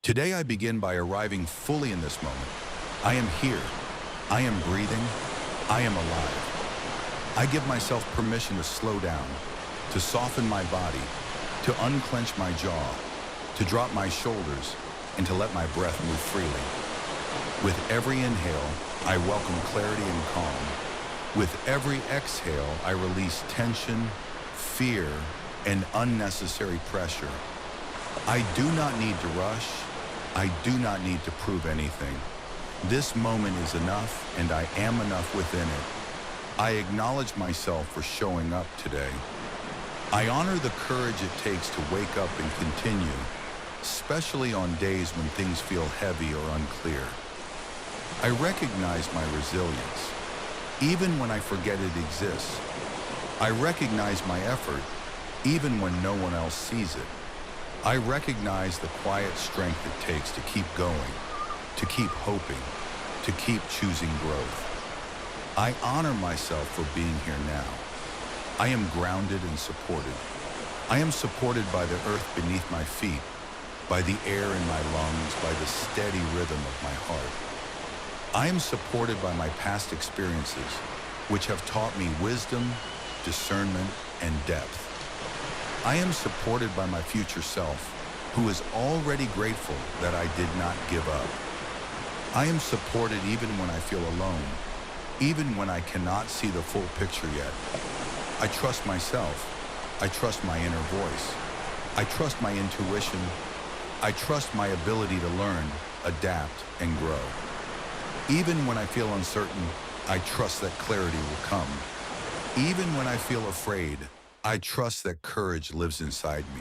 Today I begin by arriving fully in this moment. I am here. I am breathing. I am alive. I give myself permission to slow down, to soften my body, to unclench my jaw, to drop my shoulders, and to let my breath move freely. With every inhale, I welcome clarity and calm. With every exhale, I release tension, fear, and unnecessary pressure. I do not need to rush. I do not need to prove anything. This moment is enough, and I am enough within it. I acknowledge myself for showing up today. I honor the courage it takes to wake up and continue, especially on days when things feel heavy or unclear. I recognize my resilience, even when I forget it exists. I recognize my effort, even when no one else sees it. I recognize the quiet strength it takes to keep going, to keep hoping, to keep choosing growth. I honor myself for being here now. I am grounded and supported. I am supported by the earth beneath my feet, by the air in my lungs, by the steady rhythm of my heart. I am supported by my past experiences, which have taught me wisdom, discernment, and depth. I am supported by my future self, who is already grateful that I did not give up. I am supported even when I feel alone, even when I cannot see the full picture yet. I trust myself. I trust my inner voice. I trust my intuition. I trust my ability to learn, adapt, and grow. Even when I feel uncertain, I trust that clarity will come. Even when I feel afraid, I trust that courage lives inside me.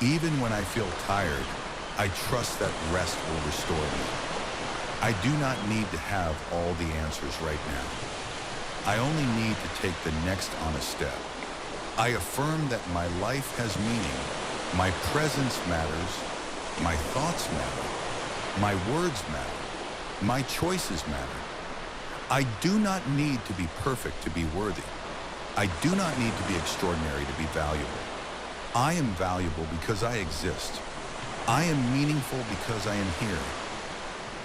Even when I feel tired, I trust that rest will restore me. I do not need to have all the answers right now. I only need to take the next honest step. I affirm that my life has meaning. My presence matters. My thoughts matter. My words matter. My choices matter. I do not need to be perfect to be worthy. I do not need to be extraordinary to be valuable. I am valuable because I exist. I am meaningful because I am here.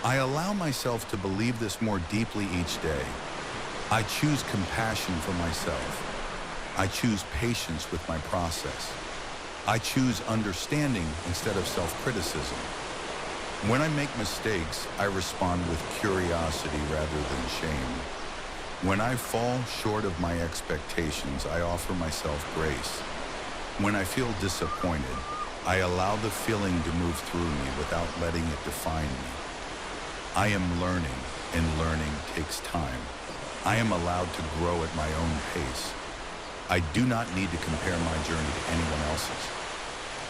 I allow myself to believe this more deeply each day. I choose compassion for myself. I choose patience with my process. I choose understanding instead of self-criticism. When I make mistakes, I respond with curiosity rather than shame. When I fall short of my expectations, I offer myself grace. When I feel disappointed, I allow the feeling to move through me without letting it define me. I am learning, and learning takes time. I am allowed to grow at my own pace. I do not need to compare my journey to anyone else's.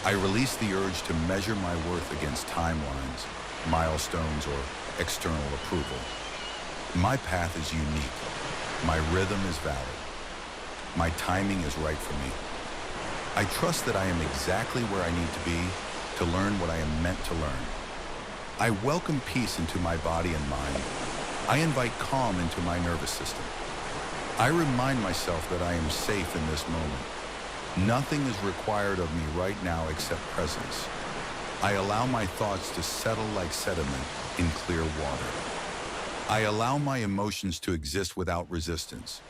I release the urge to measure my worth against timelines, milestones, or external approval. My path is unique. My rhythm is valid. My timing is right for me. I trust that I am exactly where I need to be to learn what I am meant to learn. I welcome peace into my body and mind. I invite calm into my nervous system. I remind myself that I am safe in this moment. Nothing is required of me right now except presence. I allow my thoughts to settle like sediment in clear water. I allow my emotions to exist without resistance.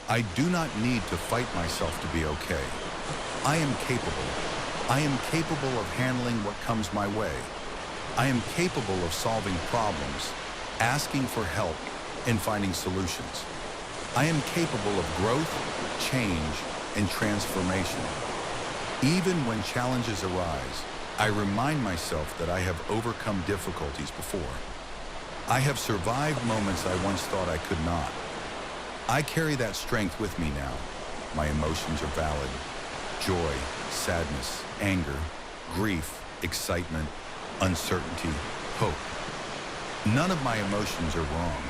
I do not need to fight myself to be okay. I am capable. I am capable of handling what comes my way. I am capable of solving problems, asking for help, and finding solutions. I am capable of growth, change, and transformation. Even when challenges arise, I remind myself that I have overcome difficulties before. I have survived moments I once thought I could not. I carry that strength with me now. My emotions are valid. Joy, sadness, anger, grief, excitement, uncertainty, hope. None of my emotions are wrong.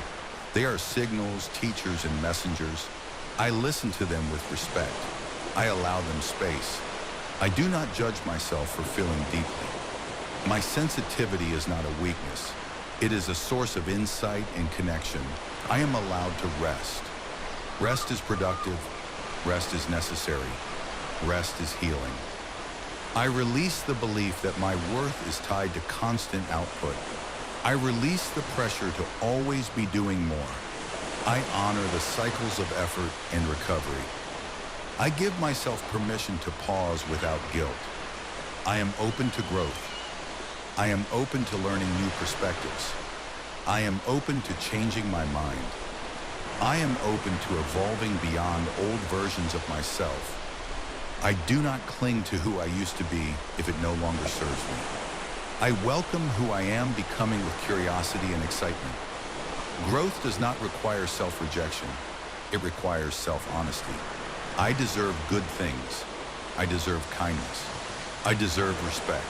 They are signals, teachers, and messengers. I listen to them with respect. I allow them space. I do not judge myself for feeling deeply. My sensitivity is not a weakness. It is a source of insight and connection. I am allowed to rest. Rest is productive. Rest is necessary. Rest is healing. I release the belief that my worth is tied to constant output. I release the pressure to always be doing more. I honor the cycles of effort and recovery. I give myself permission to pause without guilt. I am open to growth. I am open to learning new perspectives. I am open to changing my mind. I am open to evolving beyond old versions of myself. I do not cling to who I used to be if it no longer serves me. I welcome who I am becoming with curiosity and excitement. Growth does not require self-rejection. It requires self-honesty. I deserve good things. I deserve kindness. I deserve respect.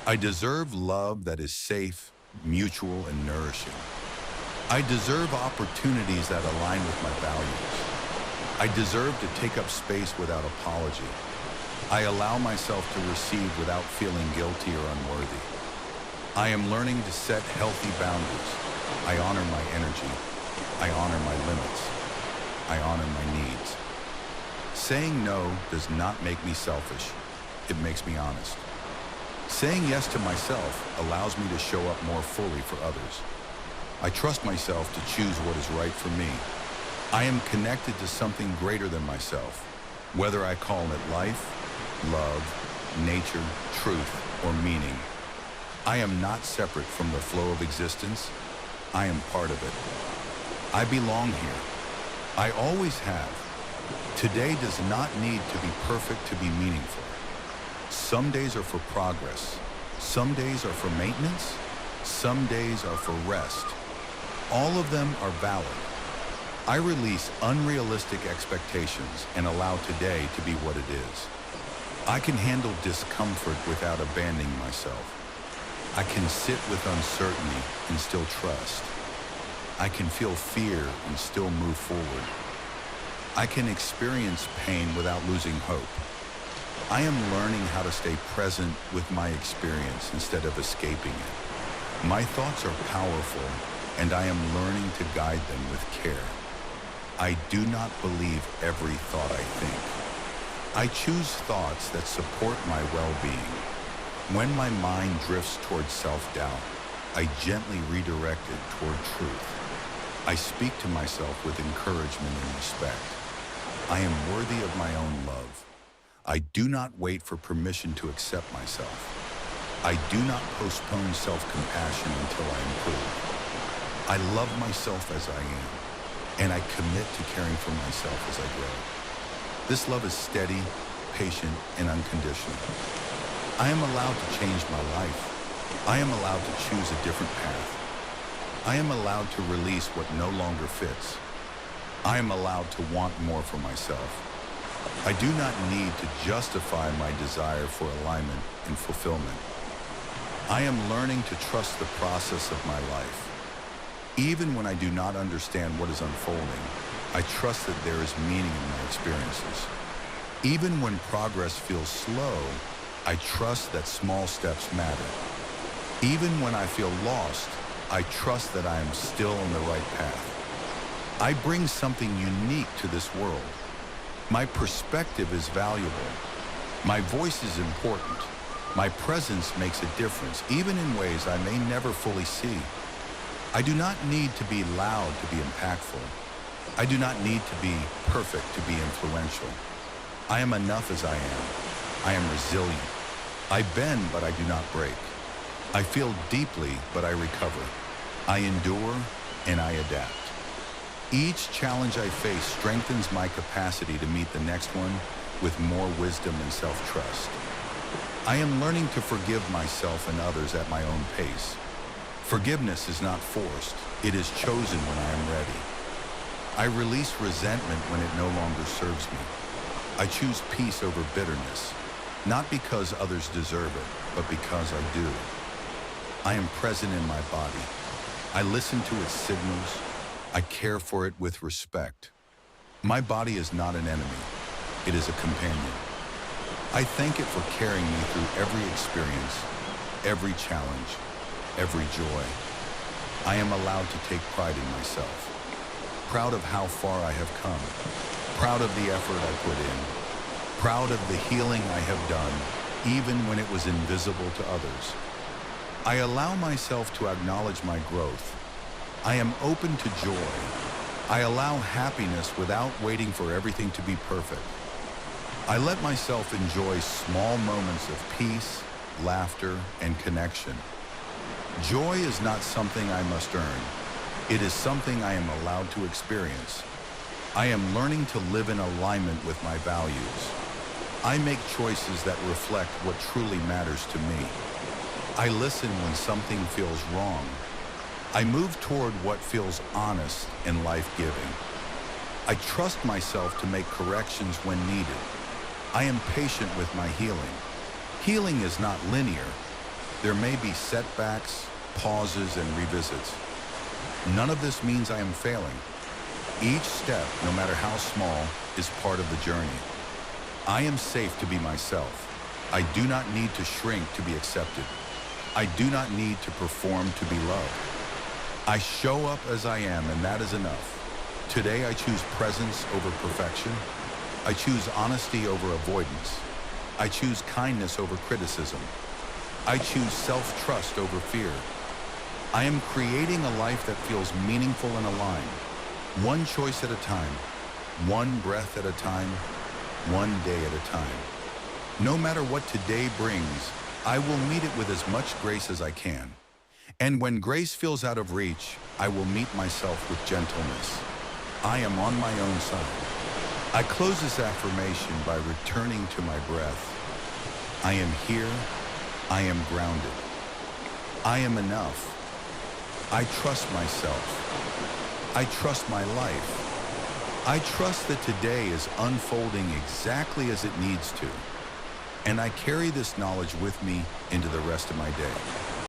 I deserve love that is safe, mutual, and nourishing. I deserve opportunities that align with my values. I deserve to take up space without apology. I allow myself to receive without feeling guilty or unworthy. I am learning to set healthy boundaries. I honor my energy. I honor my limits. I honor my needs. Saying no does not make me selfish. It makes me honest. Saying yes to myself allows me to show up more fully for others. I trust myself to choose what is right for me. I am connected to something greater than myself, whether I call it life, love, nature, truth, or meaning. I am not separate from the flow of existence. I am part of it. I belong here. I always have. Today does not need to be perfect to be meaningful. Some days are for progress. Some days are for maintenance. Some days are for rest. All of them are valid. I release unrealistic expectations and allow today to be what it is. I can handle discomfort without abandoning myself. I can sit with uncertainty and still trust. I can feel fear and still move forward. I can experience pain without losing hope. I am learning how to stay present with my experience instead of escaping it. My thoughts are powerful, and I am learning to guide them with care. I do not believe every thought I think. I choose thoughts that support my well-being. When my mind drifts towards self-doubt, I gently redirect it toward truth. I speak to myself with encouragement and respect. I am worthy of my own love. I do not wait for permission to accept myself. I do not postpone self-compassion until I improve. I love myself as I am, and I commit to caring for myself as I grow. This love is steady, patient, and unconditional. I am allowed to change my life. I am allowed to choose a different path. I am allowed to release what no longer fits. I am allowed to want more for myself. I do not need to justify my desire for alignment and fulfillment. I am learning to trust the process of my life. Even when I do not understand what is unfolding, I trust that there is meaning in my experiences. Even when progress feels slow, I trust that small steps matter. Even when I feel lost, I trust that I am still on the right path. I bring something unique to this world. My perspective is valuable. My voice is important. My presence makes a difference, even in ways I may never fully see. I do not need to be loud to be impactful. I do not need to be perfect to be influential. I am enough as I am. I am resilient. I bend, but I do not break. I feel deeply, but I recover. I endure, and I adapt. Each challenge I face strengthens my capacity to meet the next one with more wisdom and self-trust. I am learning to forgive myself and others at my own pace. Forgiveness is not forced. It is chosen when I am ready. I release resentment when it no longer serves me. I choose peace over bitterness, not because others deserve it, but because I do. I am present in my body. I listen to its signals. I care for it with respect. My body is not an enemy. It is a companion. I thank it for carrying me through every experience, every challenge, every joy. I am allowed to take pride in myself. Proud of how far I have come. Proud of the effort I put in. Proud of the healing I have done. even when it was invisible to others. I allow myself to acknowledge my growth. I am open to joy. I allow happiness without waiting for everything to be perfect. I let myself enjoy small moments of peace, laughter, and connection. Joy is not something I must earn. It is something I am allowed to experience. I am learning to live in alignment with my values. I make choices that reflect what truly matters to me. I listen when something feels wrong. I move toward what feels honest and life-giving. I trust myself to make corrections when needed. I am patient with my healing. Healing is not linear. There may be setbacks, pauses, and revisits. None of this means I am failing. Each step, no matter how small, is part of the journey. I am safe to be myself. I do not need to shrink to be accepted. I do not need to perform to be loved. I show up as I am, and that is enough. Today I choose presence over perfection. I choose honesty over avoidance. I choose kindness over criticism. I choose self-trust over fear. I am creating a life that feels meaningful and aligned. One choice at a time, one breath at a time, one day at a time. No matter what today brings, I will meet it with as much grace as I can. And when grace feels out of reach, I will meet myself with gentleness. I am on my own side. I close this affirmation by returning to my breath. I am here. I am grounded. I am enough. I trust myself. I trust my life. I trust that today is unfolding exactly as it needs to. And I carry this knowledge with me into the rest of my day.